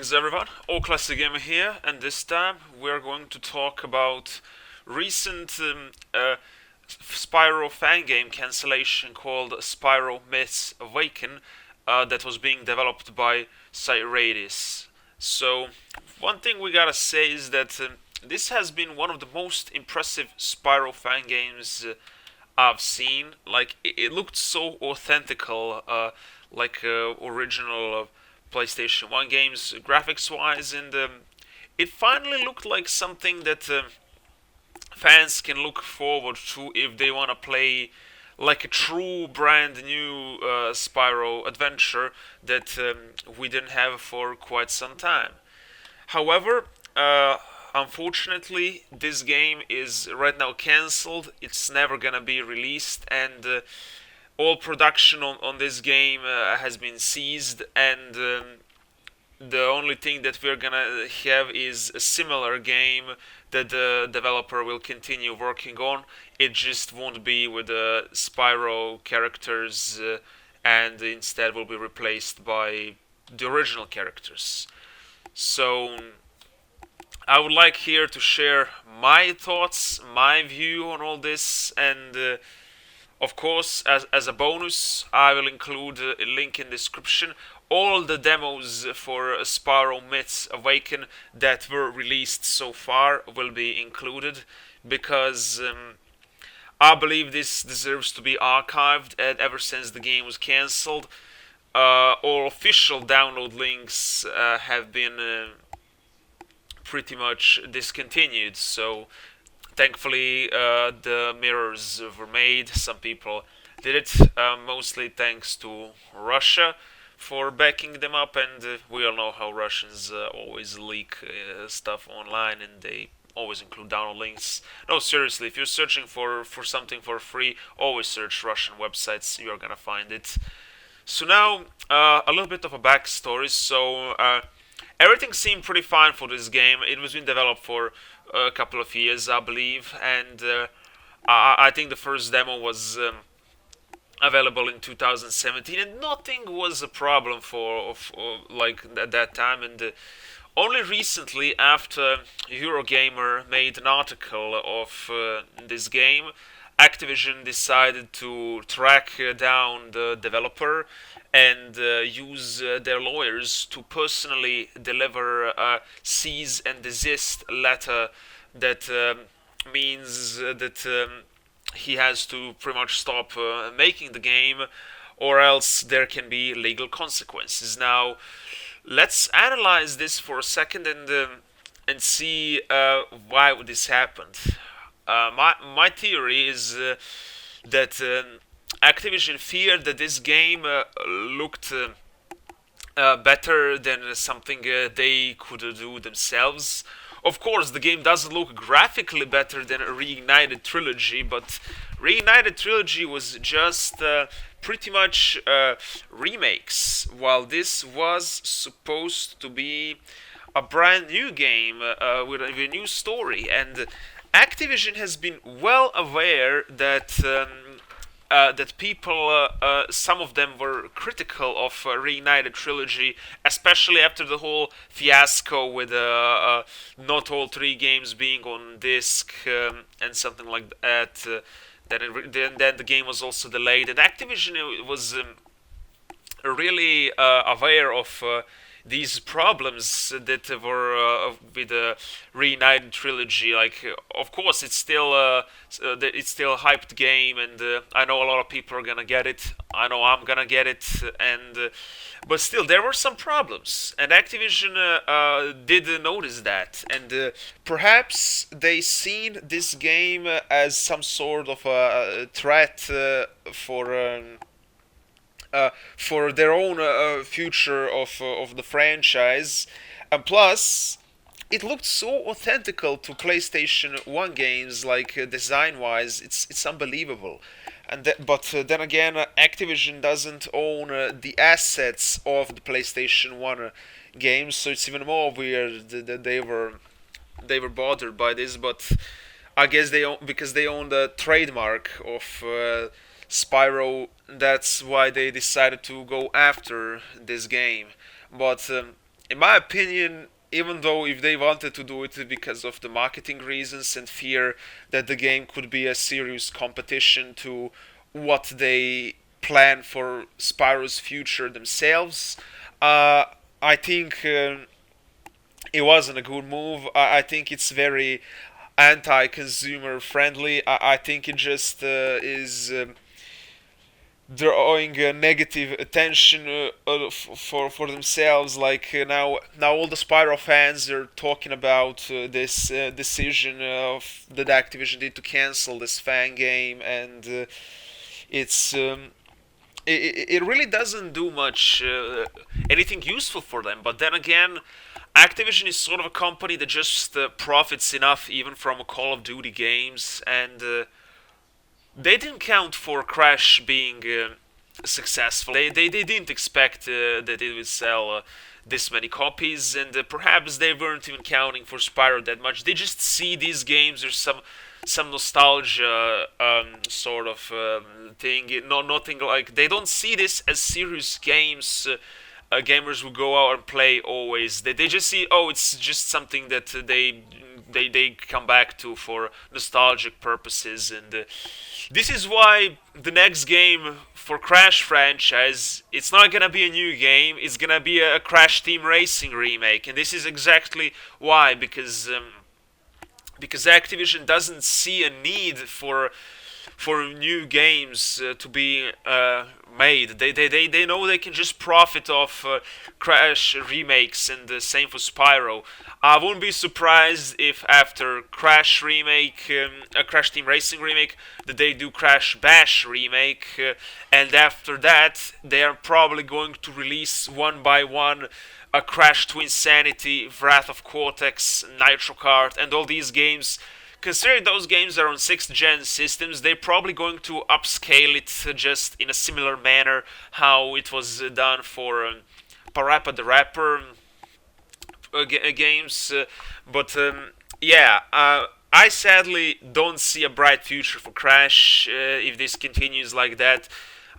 Greetings everyone, OldClassicGamer here, and this time we're going to talk about recent Spyro fan game cancellation called Spyro Myths Awaken that was being developed by Cyradius. So, one thing we gotta say is that this has been one of the most impressive Spyro fan games I've seen. Like, it looked so authentical, original PlayStation 1 games, graphics wise, and it finally looked like something that fans can look forward to if they want to play like a true brand new Spyro adventure that we didn't have for quite some time. However, unfortunately, this game is right now cancelled. It's never gonna be released, and all production on this game has been seized, and the only thing that we're gonna have is a similar game that the developer will continue working on. It just won't be with the Spyro characters, and instead will be replaced by the original characters. So I would like here to share my thoughts, my view on all this, and of course, as a bonus, I will include a link in the description. All the demos for Spyro Myths Awaken that were released so far will be included because I believe this deserves to be archived. And ever since the game was cancelled, all official download links have been pretty much discontinued. So thankfully, the mirrors were made. Some people did it, mostly thanks to Russia for backing them up, and we all know how Russians always leak stuff online, and they always include download links. No, seriously, if you're searching for something for free, always search Russian websites. You're gonna find it. So now, a little bit of a backstory. So everything seemed pretty fine for this game. It was being developed for a couple of years, I believe, and I think the first demo was available in 2017, and nothing was a problem for like at that time. And only recently, after Eurogamer made an article of this game, Activision decided to track down the developer and use their lawyers to personally deliver a cease and desist letter that means that he has to pretty much stop making the game, or else there can be legal consequences. Now, let's analyze this for a second and see why this happened. My theory is that Activision feared that this game looked better than something they could do themselves. Of course, the game doesn't look graphically better than a Reignited Trilogy, but Reignited Trilogy was just pretty much remakes, while this was supposed to be a brand new game with a new story. And Activision has been well aware that that people, some of them were critical of Reignited Trilogy, especially after the whole fiasco with not all three games being on disc and something like that. Then the game was also delayed, and Activision was really aware of these problems that were with the Reunited Trilogy. Like, of course, it's still a hyped game, and I know a lot of people are gonna get it. I know I'm gonna get it, and but still, there were some problems, and Activision did notice that, and perhaps they seen this game as some sort of a threat for their own future of the franchise, and plus, it looked so authentical to PlayStation 1 games, like design-wise, it's unbelievable. But then again, Activision doesn't own the assets of the PlayStation 1 games, so it's even more weird that they were bothered by this. But I guess they own, because they own the trademark of Spyro. That's why they decided to go after this game. But in my opinion, even though if they wanted to do it because of the marketing reasons and fear that the game could be a serious competition to what they plan for Spyro's future themselves, uh, I think it wasn't a good move. I think it's very anti-consumer friendly. I think it just is drawing negative attention for themselves. Like now all the Spyro fans are talking about this decision of that Activision did to cancel this fan game, and it's it really doesn't do much anything useful for them. But then again, Activision is sort of a company that just profits enough even from Call of Duty games, and they didn't count for Crash being successful. They didn't expect that it would sell this many copies, and perhaps they weren't even counting for Spyro that much. They just see these games as some nostalgia sort of thing. No, nothing like they don't see this as serious games. Gamers will go out and play always. They just see, oh, it's just something that they come back to for nostalgic purposes, and this is why the next game for Crash franchise, it's not gonna be a new game. It's gonna be a Crash Team Racing remake, and this is exactly why, because Activision doesn't see a need for new games to be made. They know they can just profit off Crash remakes, and the same for Spyro. I wouldn't be surprised if after Crash remake, a Crash Team Racing remake, that they do Crash Bash remake, and after that they are probably going to release one by one a Crash Twinsanity, Wrath of Cortex, Nitro Kart, and all these games. Considering those games are on 6th gen systems, they're probably going to upscale it just in a similar manner how it was done for Parappa the Rapper games. But yeah, I sadly don't see a bright future for Crash if this continues like that.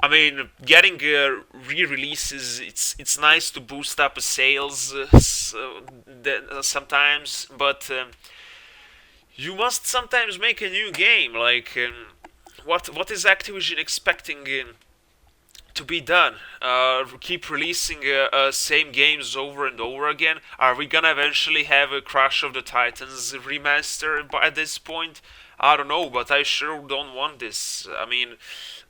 I mean, getting re-releases, it's nice to boost up sales sometimes, but you must sometimes make a new game. Like, what is Activision expecting to be done? Keep releasing same games over and over again? Are we gonna eventually have a Crash of the Titans remaster by this point? I don't know, but I sure don't want this. I mean,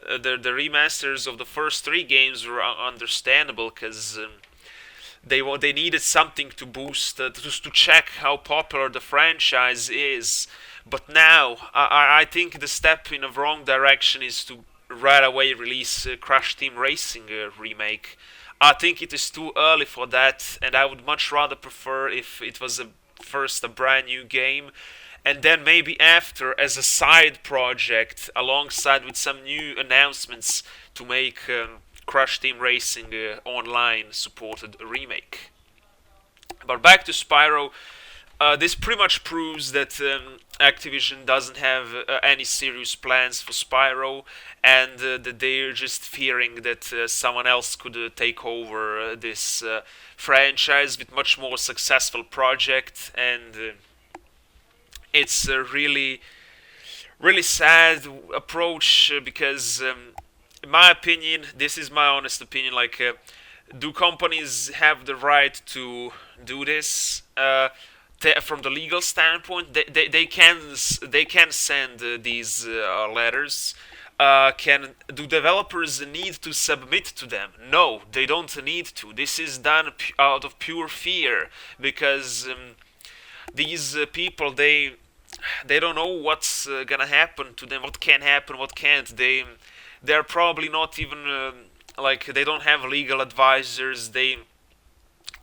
the remasters of the first three games were understandable because they needed something to boost to check how popular the franchise is. But now I think the step in the wrong direction is to right away release Crash Team Racing remake. I think it is too early for that, and I would much rather prefer if it was first a brand new game, and then maybe after as a side project alongside with some new announcements to make Crash Team Racing online supported a remake. But back to Spyro, this pretty much proves that Activision doesn't have any serious plans for Spyro, and that they're just fearing that someone else could take over this franchise with much more successful project, and it's a really sad approach because in my opinion, this is my honest opinion, like do companies have the right to do this from the legal standpoint? They can send these letters. Can do developers need to submit to them? No, they don't need to. This is done out of pure fear because these people they don't know what's gonna happen to them, what can happen, what can't. They're probably not even like they don't have legal advisors. They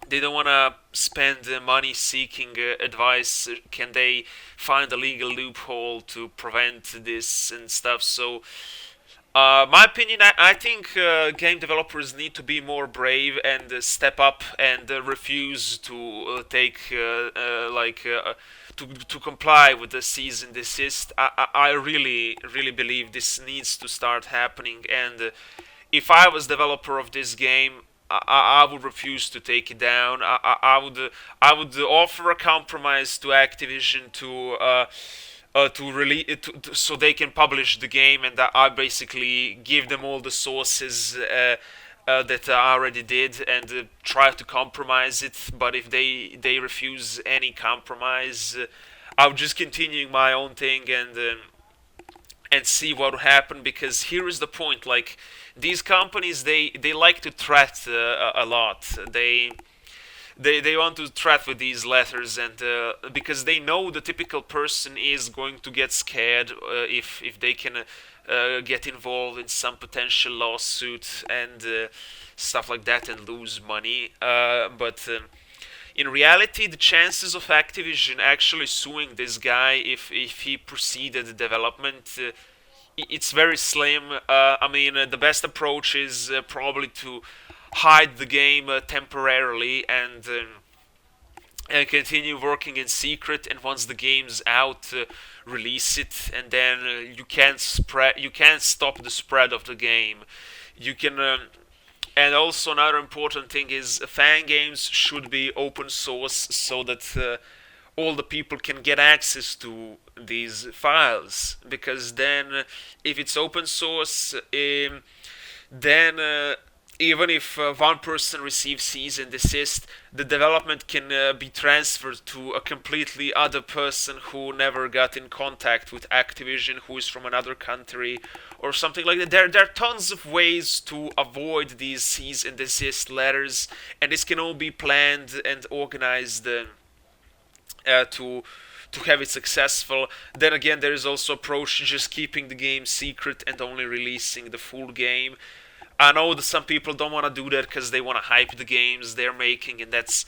don't want to spend money seeking advice. Can they find a legal loophole to prevent this and stuff? So my opinion, I think game developers need to be more brave and step up and refuse to take to comply with the cease and desist. I really believe this needs to start happening. And if I was developer of this game, I would refuse to take it down. I would offer a compromise to Activision to really so they can publish the game, and I basically give them all the sources that I already did, and try to compromise it. But if they refuse any compromise, I'll just continue my own thing and see what will happen. Because here is the point: like, these companies, they like to threat a lot. They want to threat with these letters, and because they know the typical person is going to get scared if they can get involved in some potential lawsuit and stuff like that and lose money. But in reality, the chances of Activision actually suing this guy if he proceeded development, it's very slim. I mean, the best approach is probably to hide the game temporarily and continue working in secret. And once the game's out, release it, and then you can't stop the spread of the game. You can. And also another important thing is fan games should be open source so that all the people can get access to these files, because then if it's open source, then even if one person receives cease and desist, the development can be transferred to a completely other person who never got in contact with Activision, who is from another country or something like that. There are tons of ways to avoid these cease and desist letters, and this can all be planned and organized to have it successful. Then again, there is also approach to just keeping the game secret and only releasing the full game. I know that some people don't want to do that because they want to hype the games they're making, and that's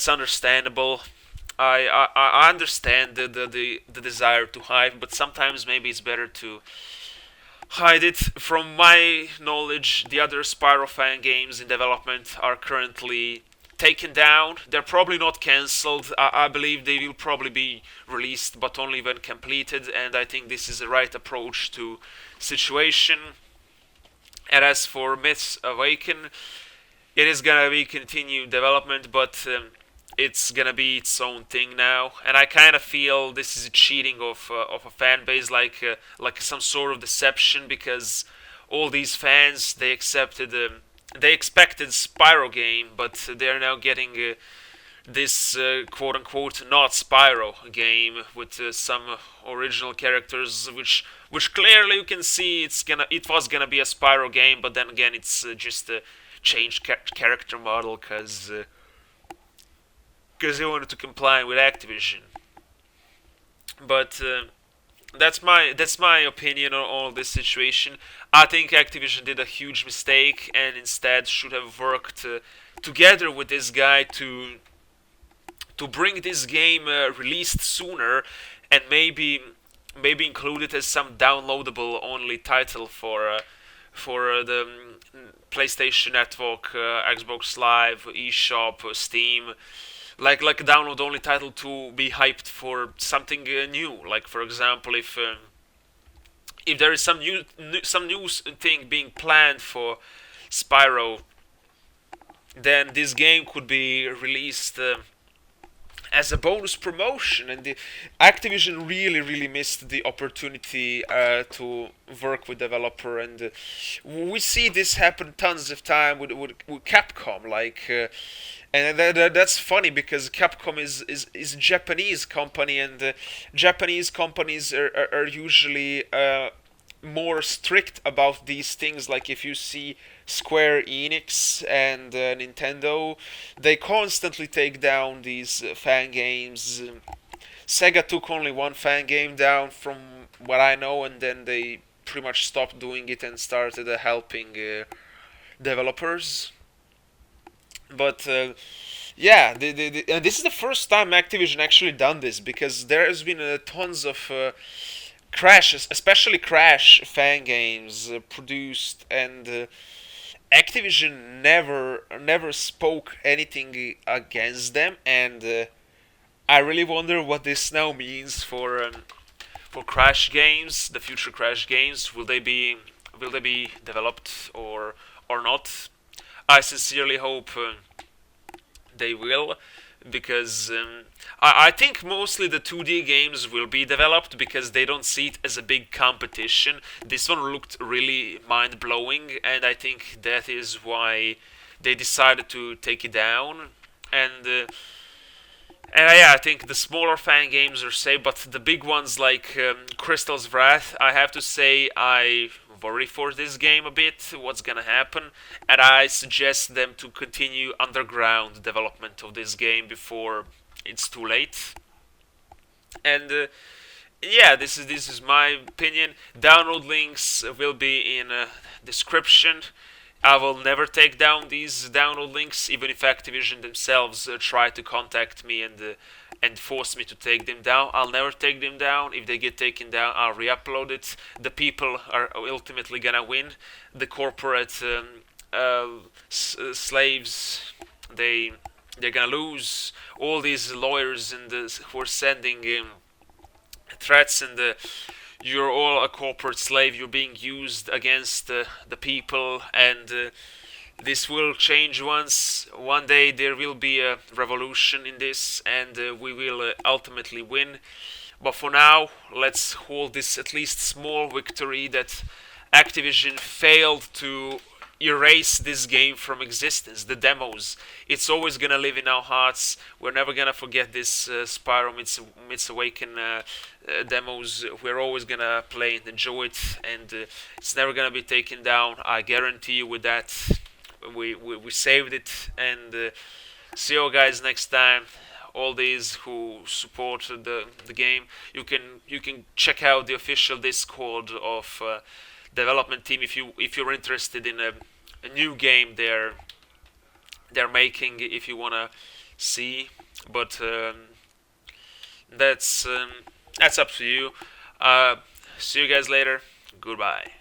understandable. I understand the desire to hype, but sometimes maybe it's better to hide it. From my knowledge, the other Spyro fan games in development are currently taken down. They're probably not cancelled. I believe they will probably be released, but only when completed, and I think this is the right approach to situation. And as for Myths Awaken, it is gonna be continued development, but it's gonna be its own thing now. And I kind of feel this is a cheating of a fan base, like some sort of deception, because all these fans, they expected Spyro game, but they're now getting this quote unquote not Spyro game with some original characters, which clearly you can see it was gonna be a Spyro game, but then again it's just a changed character model because they wanted to comply with Activision. But that's my opinion on all this situation. I think Activision did a huge mistake and instead should have worked together with this guy to bring this game released sooner, and maybe include it as some downloadable only title for the PlayStation Network, Xbox Live, eShop, Steam, like a download only title to be hyped for something new. Like, for example, if there is some new thing being planned for Spyro, then this game could be released as a bonus promotion. And the Activision really missed the opportunity to work with developer, and we see this happen tons of time with Capcom, and that's funny because Capcom is a Japanese company, and Japanese companies are usually more strict about these things. Like, if you see Square Enix and Nintendo, they constantly take down these fan games. Sega took only one fan game down from what I know, and then they pretty much stopped doing it and started helping developers. But yeah, and this is the first time Activision actually done this, because there has been tons of crashes, especially Crash fan games produced, and Activision never spoke anything against them, and I really wonder what this now means for Crash games, the future Crash games. Will they be developed or not? I sincerely hope they will, because I think mostly the 2D games will be developed because they don't see it as a big competition. This one looked really mind-blowing, and I think that is why they decided to take it down. And yeah, I think the smaller fan games are safe, but the big ones like Crystal's Wrath, I have to say I worry for this game a bit, what's gonna happen, and I suggest them to continue underground development of this game before it's too late. And yeah, this is my opinion. Download links will be in description. I will never take down these download links, even if Activision themselves try to contact me and force me to take them down. I'll never take them down. If they get taken down, I'll re-upload it. The people are ultimately gonna win. The corporate slaves, they're gonna lose. All these lawyers and who are sending threats, and you're all a corporate slave. You're being used against the people, and this will change once. One day there will be a revolution in this, and we will ultimately win. But for now, let's hold this at least small victory that Activision failed to erase this game from existence. The demos, it's always gonna live in our hearts. We're never gonna forget this Spyro meets Awaken demos. We're always gonna play and enjoy it, and it's never gonna be taken down. I guarantee you with that. We saved it, and see you guys next time. All these who support the game, you can check out the official Discord of development team if you're interested in a new game they're making, if you wanna see. But that's up to you. See you guys later. Goodbye.